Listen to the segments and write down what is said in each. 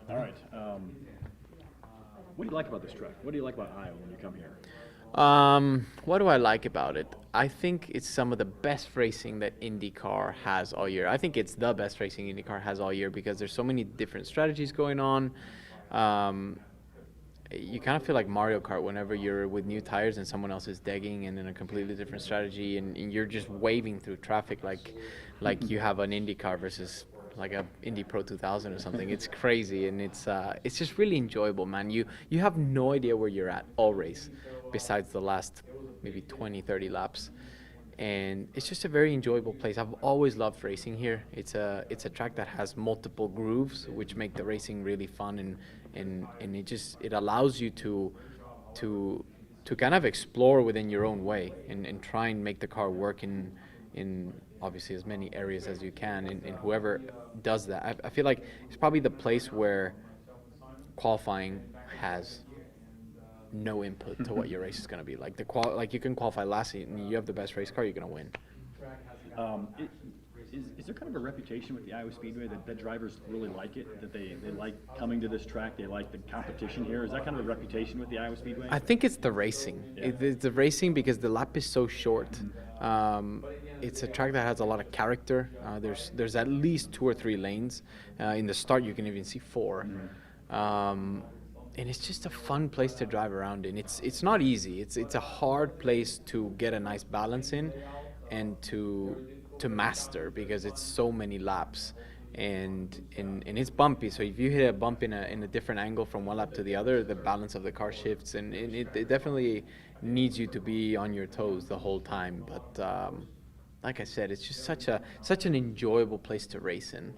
All right. What do you like about this track? What do you like about Iowa when you come here? What do I like about it? I think it's some of the best racing that IndyCar has all year. I think it's the best racing IndyCar has all year because there's so many different strategies going on. Um, you kind of feel like Mario Kart whenever you're with new tires and someone else is degging and in a completely different strategy, and you're just waving through traffic like you have an IndyCar versus like a Indy Pro 2000 or something. It's crazy, and it's just really enjoyable, man. You have no idea where you're at all race, besides the last maybe 20, 30 laps. And it's just a very enjoyable place. I've always loved racing here. It's a track that has multiple grooves, which make the racing really fun, and it allows you to kind of explore within your own way, and try and make the car work in obviously as many areas as you can, and whoever does that, I feel like it's probably the place where qualifying has no input to what your race is going to be. Like like you can qualify last and you have the best race car, you're going to win. Um, it, is there kind of a reputation with the Iowa Speedway that drivers really like it, that they like coming to this track, they like the competition here? Is that kind of a reputation with the Iowa Speedway? I think it's the racing. Yeah. It's the racing because the lap is so short. It's a track that has a lot of character. There's at least 2 or 3 lanes. In the start, you can even see 4. And it's just a fun place to drive around in. It's not easy. It's a hard place to get a nice balance in, and to master, because it's so many laps, and it's bumpy. So if you hit a bump in a different angle from one lap to the other, the balance of the car shifts, and it definitely needs you to be on your toes the whole time. But like I said, it's just such an enjoyable place to race in.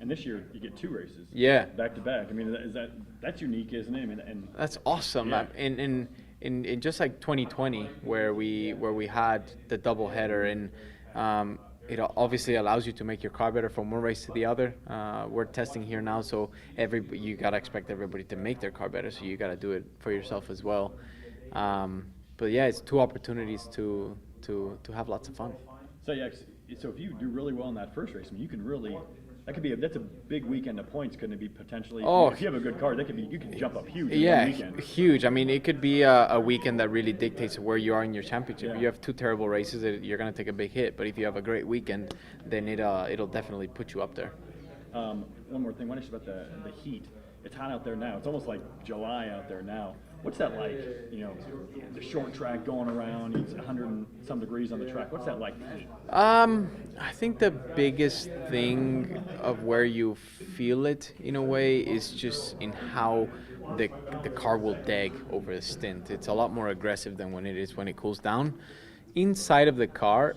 And this year you get 2 races. Yeah. Back to back. I mean, that's unique, isn't it? I mean, and That's awesome. Yeah. In just like 2020, where we had the doubleheader, and it obviously allows you to make your car better from one race to the other. We're testing here now, so you gotta expect everybody to make their car better. So you gotta do it for yourself as well. But yeah, it's 2 opportunities to have lots of fun. so yeah. So if you do really well in that first race, I mean, you can really. That's a big weekend of points. Couldn't it be potentially? Oh. If you have a good car, you can jump up huge. In Yeah, one weekend. huge. I mean, it could be a weekend that really dictates where you are in your championship. Yeah. You have 2 terrible races, you're going to take a big hit. But if you have a great weekend, then it'll definitely put you up there. One more thing. One issue about the heat. It's hot out there now. It's almost like July out there now. What's that like? You know, the short track going around. It's 100 and some degrees on the track. What's that like? I think the biggest thing of where you feel it in a way is just in how the car will deg over the stint. It's a lot more aggressive than when it cools down. Inside of the car,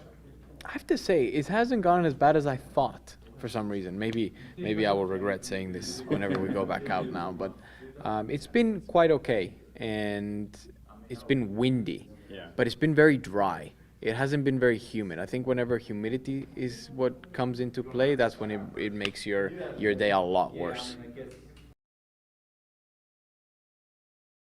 I have to say it hasn't gone as bad as I thought for some reason. Maybe I will regret saying this whenever we go back out now, but it's been quite okay, and it's been windy, Yeah. but it's been very dry. It hasn't been very humid. I think whenever humidity is what comes into play, that's when it makes your day a lot worse.